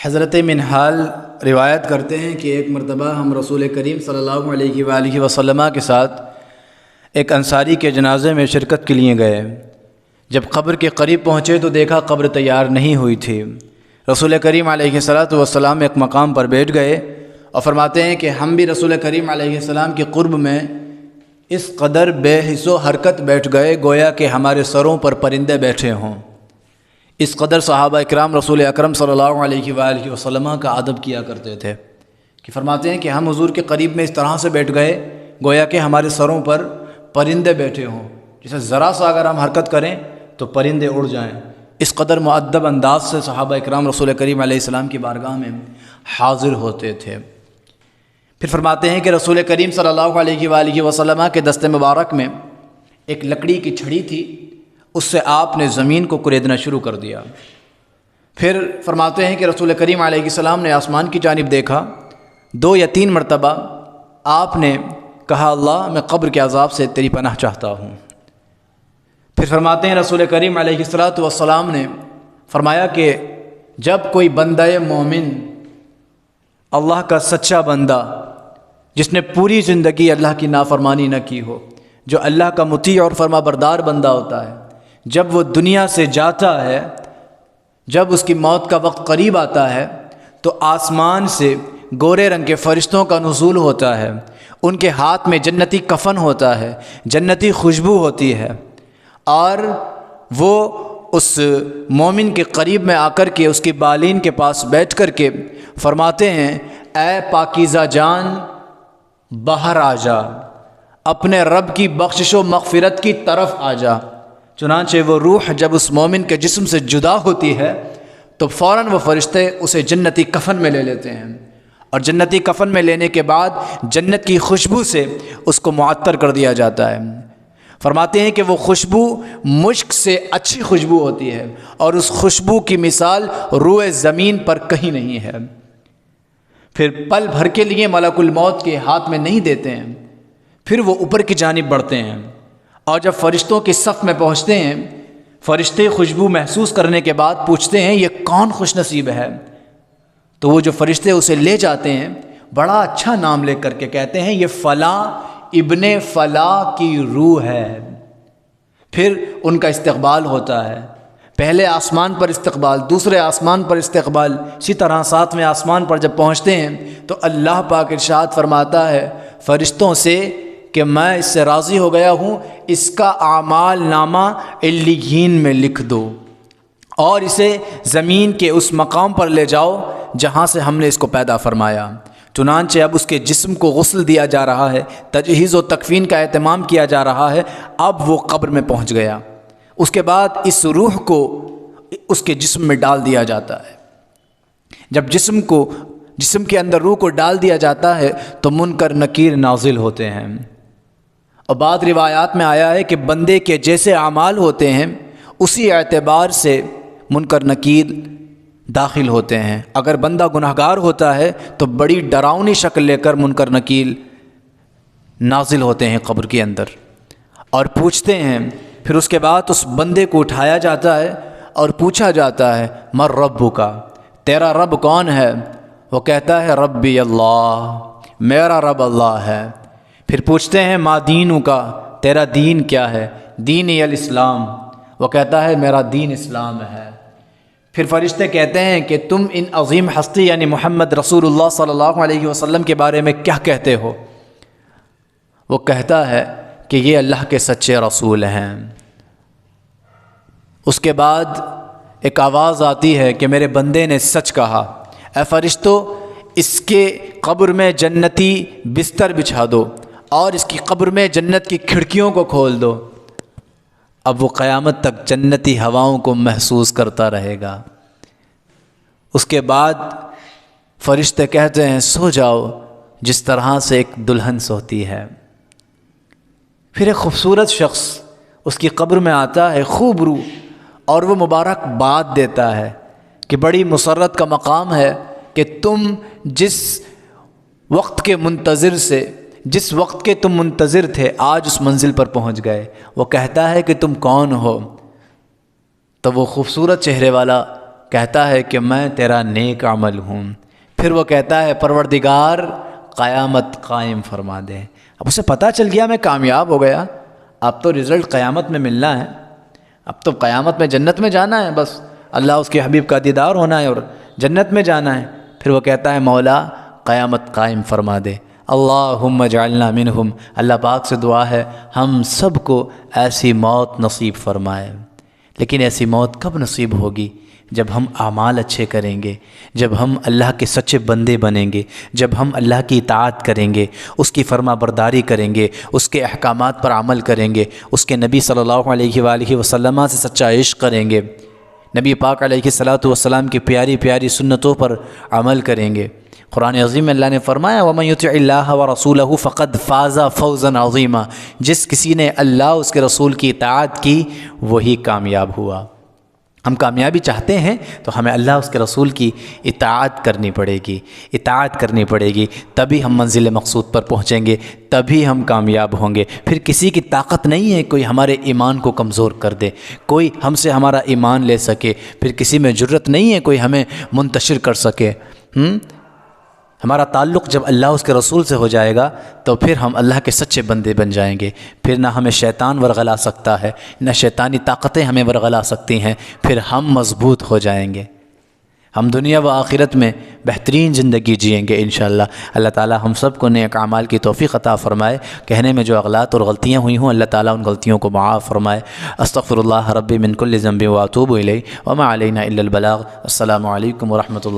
حضرت منہال روایت کرتے ہیں کہ ایک مرتبہ ہم رسول کریم صلی اللہ علیہ وآلہ وسلم کے ساتھ ایک انصاری کے جنازے میں شرکت کے لیے گئے۔ جب قبر کے قریب پہنچے تو دیکھا قبر تیار نہیں ہوئی تھی۔ رسول کریم علیہ السلام ایک مقام پر بیٹھ گئے اور فرماتے ہیں کہ ہم بھی رسول کریم علیہ السلام کے قرب میں اس قدر بے حس و حرکت بیٹھ گئے گویا کہ ہمارے سروں پر پرندے بیٹھے ہوں۔ اس قدر صحابہ اکرام رسول اکرم صلی اللہ علیہ وآلہ وسلم کا ادب کیا کرتے تھے کہ فرماتے ہیں کہ ہم حضور کے قریب میں اس طرح سے بیٹھ گئے گویا کہ ہمارے سروں پر پرندے بیٹھے ہوں، جیسے ذرا سا اگر ہم حرکت کریں تو پرندے اڑ جائیں۔ اس قدر مؤدب انداز سے صحابہ اکرام رسول کریم علیہ السلام کی بارگاہ میں حاضر ہوتے تھے۔ پھر فرماتے ہیں کہ رسول کریم صلی اللہ علیہ وآلہ وسلم کے دست مبارک میں ایک لکڑی کی چھڑی تھی، اس سے آپ نے زمین کو کریدنا شروع کر دیا۔ پھر فرماتے ہیں کہ رسول کریم علیہ السلام نے آسمان کی جانب دیکھا، 2 یا 3 مرتبہ آپ نے کہا اللہ میں قبر کے عذاب سے تیری پناہ چاہتا ہوں۔ پھر فرماتے ہیں رسول کریم علیہ السلام نے فرمایا کہ جب کوئی بندہ مومن، اللہ کا سچا بندہ جس نے پوری زندگی اللہ کی نافرمانی نہ کی ہو، جو اللہ کا مطیع اور فرما بردار بندہ ہوتا ہے، جب وہ دنیا سے جاتا ہے، جب اس کی موت کا وقت قریب آتا ہے تو آسمان سے گورے رنگ کے فرشتوں کا نزول ہوتا ہے، ان کے ہاتھ میں جنتی کفن ہوتا ہے، جنتی خوشبو ہوتی ہے، اور وہ اس مومن کے قریب میں آ کر کے اس کی بالین کے پاس بیٹھ کر کے فرماتے ہیں اے پاکیزہ جان باہر آ جا، اپنے رب کی بخشش و مغفرت کی طرف آ جا۔ چنانچہ وہ روح جب اس مومن کے جسم سے جدا ہوتی ہے تو فوراً وہ فرشتے اسے جنتی کفن میں لے لیتے ہیں، اور جنتی کفن میں لینے کے بعد جنت کی خوشبو سے اس کو معطر کر دیا جاتا ہے۔ فرماتے ہیں کہ وہ خوشبو مشک سے اچھی خوشبو ہوتی ہے، اور اس خوشبو کی مثال روئے زمین پر کہیں نہیں ہے۔ پھر پل بھر کے لیے ملک الموت کے ہاتھ میں نہیں دیتے ہیں، پھر وہ اوپر کی جانب بڑھتے ہیں، اور جب فرشتوں کی صف میں پہنچتے ہیں، فرشتے خوشبو محسوس کرنے کے بعد پوچھتے ہیں یہ کون خوش نصیب ہے؟ تو وہ جو فرشتے اسے لے جاتے ہیں بڑا اچھا نام لے کر کے کہتے ہیں یہ فلاں ابن فلاں کی روح ہے۔ پھر ان کا استقبال ہوتا ہے، پہلے آسمان پر استقبال، دوسرے آسمان پر استقبال، اسی طرح 7ویں آسمان پر جب پہنچتے ہیں تو اللہ پاک ارشاد فرماتا ہے فرشتوں سے کہ میں اس سے راضی ہو گیا ہوں، اس کا اعمال نامہ علیین میں لکھ دو اور اسے زمین کے اس مقام پر لے جاؤ جہاں سے ہم نے اس کو پیدا فرمایا۔ چنانچہ اب اس کے جسم کو غسل دیا جا رہا ہے، تجہیز و تکفین کا اہتمام کیا جا رہا ہے۔ اب وہ قبر میں پہنچ گیا، اس کے بعد اس روح کو اس کے جسم میں ڈال دیا جاتا ہے۔ جب جسم کے اندر روح کو ڈال دیا جاتا ہے تو منکر نکیر نازل ہوتے ہیں، اور بعض روایات میں آیا ہے کہ بندے کے جیسے اعمال ہوتے ہیں اسی اعتبار سے منکر نکیر داخل ہوتے ہیں۔ اگر بندہ گناہگار ہوتا ہے تو بڑی ڈراؤنی شکل لے کر منکر نکیر نازل ہوتے ہیں قبر کے اندر اور پوچھتے ہیں۔ پھر اس کے بعد اس بندے کو اٹھایا جاتا ہے اور پوچھا جاتا ہے مر ربک، تیرا رب کون ہے؟ وہ کہتا ہے ربی اللہ، میرا رب اللہ ہے۔ پھر پوچھتے ہیں ما دینک، تیرا دین کیا ہے؟ دینی الاسلام، وہ کہتا ہے میرا دین اسلام ہے۔ پھر فرشتے کہتے ہیں کہ تم ان عظیم ہستی یعنی محمد رسول اللہ صلی اللہ علیہ وسلم کے بارے میں کیا کہتے ہو؟ وہ کہتا ہے کہ یہ اللہ کے سچے رسول ہیں۔ اس کے بعد ایک آواز آتی ہے کہ میرے بندے نے سچ کہا، اے فرشتوں اس کے قبر میں جنتی بستر بچھا دو اور اس کی قبر میں جنت کی کھڑکیوں کو کھول دو۔ اب وہ قیامت تک جنتی ہواؤں کو محسوس کرتا رہے گا۔ اس کے بعد فرشتے کہتے ہیں سو جاؤ جس طرح سے ایک دلہن سوتی ہے۔ پھر ایک خوبصورت شخص اس کی قبر میں آتا ہے، خوب روح، اور وہ مبارک بات دیتا ہے کہ بڑی مسرت کا مقام ہے کہ تم جس وقت کے تم منتظر تھے آج اس منزل پر پہنچ گئے۔ وہ کہتا ہے کہ تم کون ہو؟ تو وہ خوبصورت چہرے والا کہتا ہے کہ میں تیرا نیک عمل ہوں، پھر وہ کہتا ہے پروردگار قیامت قائم فرما دے۔ اب اسے پتہ چل گیا میں کامیاب ہو گیا، اب تو رزلٹ قیامت میں ملنا ہے، اب تو قیامت میں جنت میں جانا ہے، بس اللہ اس کے حبیب کا دیدار ہونا ہے اور جنت میں جانا ہے۔ پھر وہ کہتا ہے مولا قیامت قائم فرما دے، اللہم اجعلنا منہم، اللہ پاک سے دعا ہے ہم سب کو ایسی موت نصیب فرمائے۔ لیکن ایسی موت کب نصیب ہوگی؟ جب ہم اعمال اچھے کریں گے، جب ہم اللہ کے سچے بندے بنیں گے، جب ہم اللہ کی اطاعت کریں گے، اس کی فرما برداری کریں گے، اس کے احکامات پر عمل کریں گے، اس کے نبی صلی اللہ علیہ وآلہ وسلم سے سچا عشق کریں گے، نبی پاک علیہ الصلاۃ والسلام کی پیاری پیاری سنتوں پر عمل کریں گے۔ قرآن عظیم میں اللہ نے فرمایا وَمَن يُطِعِ اللَّهَ وَرَسُولَهُ فَقَدْ فَازَ فَوْزًا عَظِيمًا، جس کسی نے اللہ اس کے رسول کی اطاعت کی وہی کامیاب ہوا۔ ہم کامیابی چاہتے ہیں تو ہمیں اللہ اس کے رسول کی اطاعت کرنی پڑے گی، اطاعت کرنی پڑے گی، تبھی ہم منزل مقصود پر پہنچیں گے، تبھی ہم کامیاب ہوں گے۔ پھر کسی کی طاقت نہیں ہے کوئی ہمارے ایمان کو کمزور کر دے، کوئی ہم سے ہمارا ایمان لے سکے، پھر کسی میں جرت نہیں ہے کوئی ہمیں منتشر کر سکے۔ ہمارا تعلق جب اللہ اس کے رسول سے ہو جائے گا تو پھر ہم اللہ کے سچے بندے بن جائیں گے، پھر نہ ہمیں شیطان ورغلا سکتا ہے، نہ شیطانی طاقتیں ہمیں ورغلا سکتی ہیں، پھر ہم مضبوط ہو جائیں گے، ہم دنیا و آخرت میں بہترین زندگی جئیں گے انشاءاللہ۔ اللہ تعالی ہم سب کو نیک اعمال کی توفیق عطا فرمائے، کہنے میں جو اغلاط اور غلطیاں ہوئی ہوں اللہ تعالی ان غلطیوں کو معاف فرمائے۔ استغفر اللہ ربی من کل ذنب واتوب الیہ وما علینا الا البلاغ۔ السلام علیکم ورحمۃ اللہ۔